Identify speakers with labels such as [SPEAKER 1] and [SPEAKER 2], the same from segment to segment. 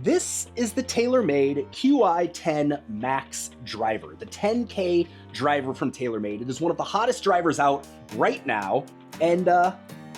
[SPEAKER 1] This is the TaylorMade Qi10 Max driver, the 10K driver from TaylorMade. It is one of the hottest drivers out right now, and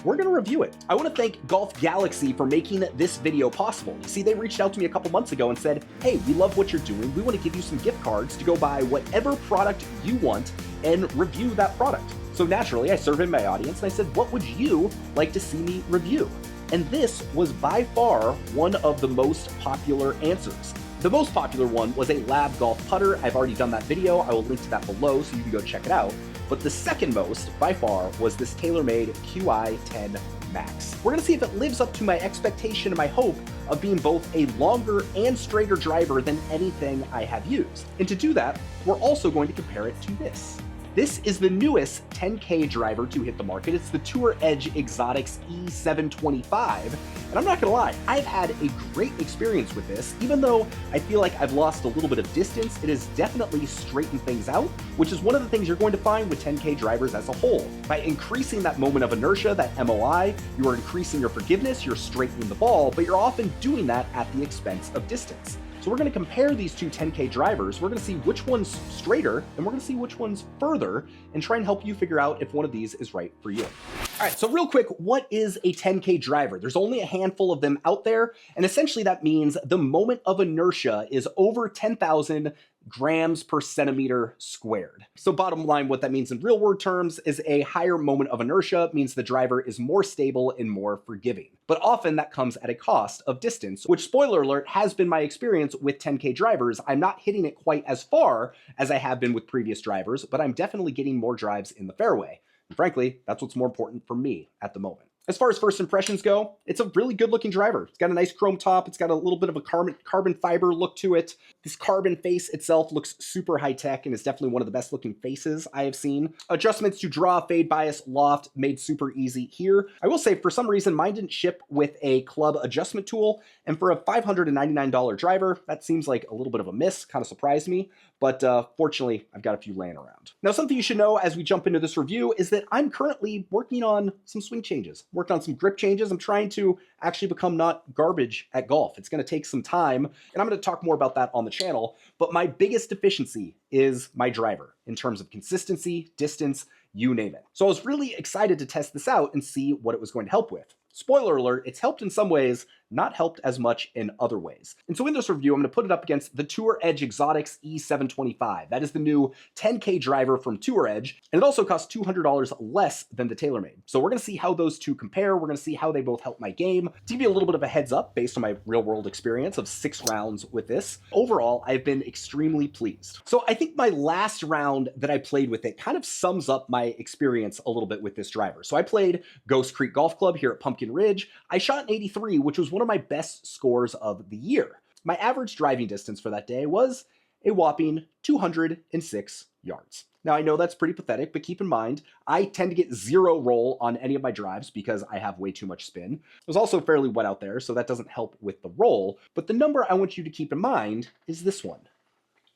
[SPEAKER 1] we're gonna review it. I wanna thank Golf Galaxy for making this video possible. You see, they reached out to me a couple months ago and said, hey, we love what you're doing. We wanna give you some gift cards to go buy whatever product you want and review that product. So naturally, I surveyed my audience and I said, what would you like to see me review? And this was by far one of the most popular answers. The most popular one was a lab golf putter. I've already done that video. I will link to that below so you can go check it out. But the second most, by far, was this TaylorMade Qi10 Max. We're gonna see if it lives up to my expectation and my hope of being both a longer and straighter driver than anything I have used. And to do that, we're also going to compare it to this. This is the newest 10K driver to hit the market. It's the Tour Edge Exotics E725. And I'm not gonna lie, I've had a great experience with this. Even though I feel like I've lost a little bit of distance, it has definitely straightened things out, which is one of the things you're going to find with 10K drivers as a whole. By increasing that moment of inertia, that MOI, you are increasing your forgiveness, you're straightening the ball, but you're often doing that at the expense of distance. So we're gonna compare these two 10K drivers. We're gonna see which one's straighter and we're gonna see which one's further and try and help you figure out if one of these is right for you. All right, so real quick, what is a 10K driver? There's only a handful of them out there. And essentially that means the moment of inertia is over 10,000 grams per centimeter squared. So bottom line, what that means in real world terms is a higher moment of inertia means the driver is more stable and more forgiving. But often that comes at a cost of distance, which, spoiler alert, has been my experience with 10K drivers. I'm not hitting it quite as far as I have been with previous drivers, but I'm definitely getting more drives in the fairway. And frankly, that's what's more important for me at the moment. As far as first impressions go, it's a really good looking driver. It's got a nice chrome top. It's got a little bit of a carbon fiber look to it. This carbon face itself looks super high tech and is definitely one of the best looking faces I have seen. Adjustments to draw, fade, bias, loft made super easy here. I will say for some reason mine didn't ship with a club adjustment tool, and for a $599 driver, that seems like a little bit of a miss, kind of surprised me, but fortunately I've got a few laying around. Now something you should know as we jump into this review is that I'm currently working on some swing changes. Worked on some grip changes. I'm trying to actually become not garbage at golf. It's going to take some time, and I'm going to talk more about that on the channel. But my biggest deficiency is my driver in terms of consistency, distance, you name it. So I was really excited to test this out and see what it was going to help with. Spoiler alert, it's helped in some ways, not helped as much in other ways. And so in this review, I'm gonna put it up against the Tour Edge Exotics E725. That is the new 10K driver from Tour Edge, and it also costs $200 less than the TaylorMade. So we're gonna see how those two compare. We're gonna see how they both help my game. To give you a little bit of a heads up based on my real world experience of 6 rounds with this, overall, I've been extremely pleased. So I think my last round that I played with it kind of sums up my experience a little bit with this driver. So I played Ghost Creek Golf Club here at Pumpkin Ridge. I shot an 83, which was one of my best scores of the year. My average driving distance for that day was a whopping 206 yards. Now I know that's pretty pathetic, but keep in mind, I tend to get 0 roll on any of my drives because I have way too much spin. It was also fairly wet out there, so that doesn't help with the roll. But the number I want you to keep in mind is this one,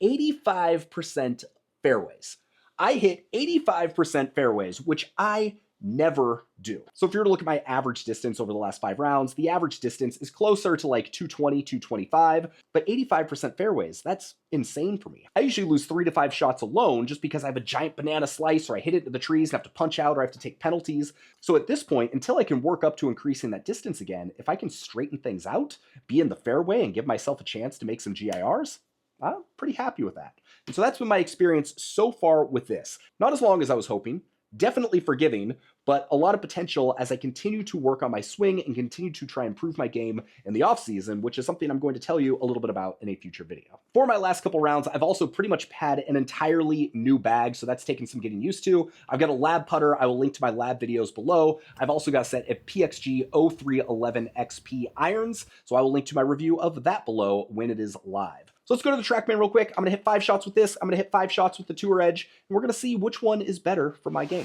[SPEAKER 1] 85% fairways. I hit 85% fairways, which I never do. So if you were to look at my average distance over the last 5 rounds, the average distance is closer to like 220, 225, but 85% fairways, that's insane for me. I usually lose 3 to 5 shots alone just because I have a giant banana slice or I hit it into the trees and have to punch out or I have to take penalties. So at this point, until I can work up to increasing that distance again, if I can straighten things out, be in the fairway and give myself a chance to make some GIRs, I'm pretty happy with that. And so that's been my experience so far with this. Not as long as I was hoping, definitely forgiving, but a lot of potential as I continue to work on my swing and continue to try and improve my game in the off season, which is something I'm going to tell you a little bit about in a future video. For my last couple rounds, I've also pretty much had an entirely new bag, so that's taken some getting used to. I've got a lab putter. I will link to my lab videos below. I've also got a set of PXG 0311 XP irons, so I will link to my review of that below when it is live. So let's go to the Trackman real quick. I'm gonna hit 5 shots with this. I'm gonna hit 5 shots with the Tour Edge, and we're gonna see which one is better for my game.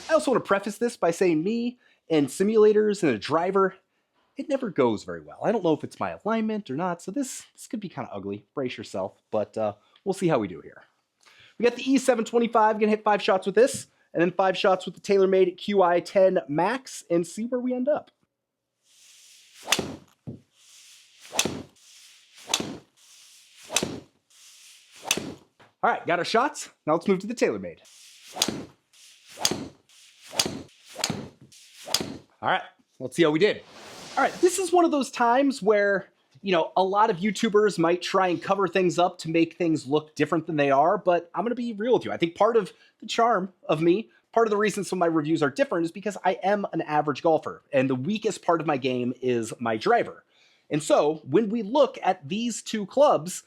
[SPEAKER 1] I also wanna preface this by saying me and simulators and a driver, it never goes very well. I don't know if it's my alignment or not, so this could be kind of ugly. Brace yourself, but we'll see how we do here. We got the E725, gonna hit 5 shots with this, and then 5 shots with the TaylorMade Qi10 Max, and see where we end up. All right, got our shots. Now let's move to the TaylorMade. All right, let's see how we did. All right, this is one of those times where, you know, a lot of YouTubers might try and cover things up to make things look different than they are, but I'm gonna be real with you. I think part of the charm of me, part of the reason some of my reviews are different is because I am an average golfer, and the weakest part of my game is my driver. And so when we look at these two clubs,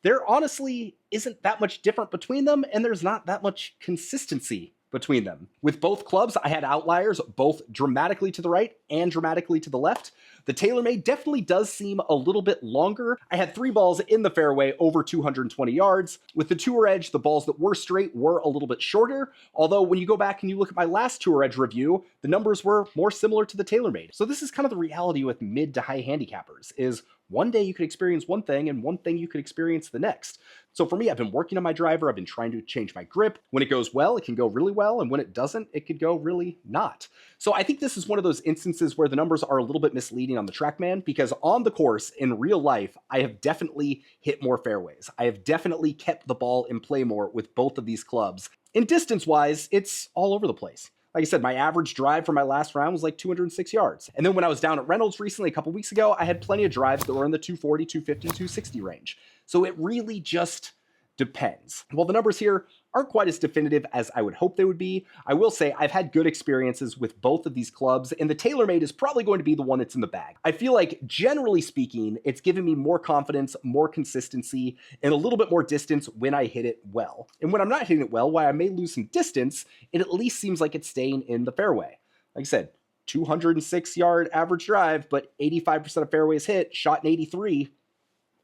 [SPEAKER 1] there honestly isn't that much different between them, and there's not that much consistency between them. With both clubs, I had outliers, both dramatically to the right and dramatically to the left. The TaylorMade definitely does seem a little bit longer. I had 3 balls in the fairway over 220 yards. With the Tour Edge, the balls that were straight were a little bit shorter, although when you go back and you look at my last Tour Edge review, the numbers were more similar to the TaylorMade. So this is kind of the reality with mid to high handicappers, is one day you could experience one thing and one thing you could experience the next. So for me, I've been working on my driver. I've been trying to change my grip. When it goes well, it can go really well. And when it doesn't, it could go really not. So I think this is one of those instances where the numbers are a little bit misleading on the Trackman, because on the course, in real life, I have definitely hit more fairways. I have definitely kept the ball in play more with both of these clubs. And distance-wise, it's all over the place. Like I said, my average drive for my last round was like 206 yards. And then when I was down at Reynolds recently, a couple weeks ago, I had plenty of drives that were in the 240, 250, 260 range. So it really just depends. Well, the numbers here aren't quite as definitive as I would hope they would be. I will say I've had good experiences with both of these clubs, and the TaylorMade is probably going to be the one that's in the bag. I feel like, generally speaking, it's given me more confidence, more consistency, and a little bit more distance when I hit it well. And when I'm not hitting it well, while I may lose some distance, it at least seems like it's staying in the fairway. Like I said, 206 yard average drive, but 85% of fairways hit, shot in 83.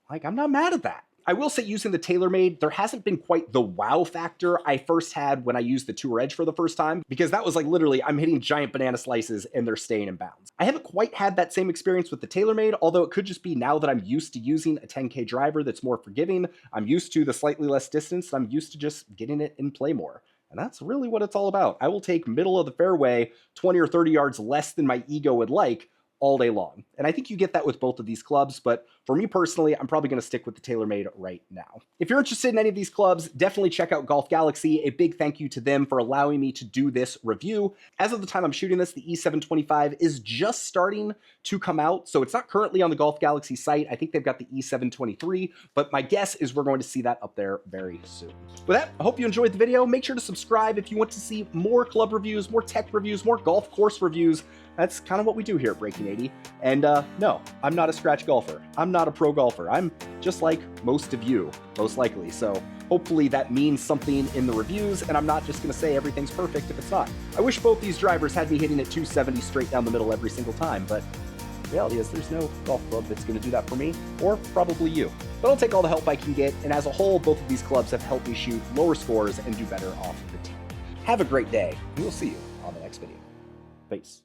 [SPEAKER 1] Like, I'm not mad at that. I will say, using the TaylorMade, there hasn't been quite the wow factor I first had when I used the Tour Edge for the first time, because that was like literally, I'm hitting giant banana slices and they're staying in bounds. I haven't quite had that same experience with the TaylorMade, although it could just be now that I'm used to using a 10K driver that's more forgiving. I'm used to the slightly less distance, and I'm used to just getting it in play more. And that's really what it's all about. I will take middle of the fairway, 20 or 30 yards less than my ego would like, all day long. And I think you get that with both of these clubs, but for me personally, I'm probably gonna stick with the TaylorMade right now. If you're interested in any of these clubs, definitely check out Golf Galaxy. A big thank you to them for allowing me to do this review. As of the time I'm shooting this, the E725 is just starting to come out, so it's not currently on the Golf Galaxy site. I think they've got the E723, but my guess is we're going to see that up there very soon. With that, I hope you enjoyed the video. Make sure to subscribe if you want to see more club reviews, more tech reviews, more golf course reviews. That's kind of what we do here at Breaking 80. And no, I'm not a scratch golfer. I'm not a pro golfer. I'm just like most of you, most likely. So hopefully that means something in the reviews, and I'm not just gonna say everything's perfect if it's not. I wish both these drivers had me hitting at 270 straight down the middle every single time, but the reality is there's no golf club that's gonna do that for me, or probably you. But I'll take all the help I can get, and as a whole, both of these clubs have helped me shoot lower scores and do better off the tee. Have a great day, and we'll see you on the next video. Peace.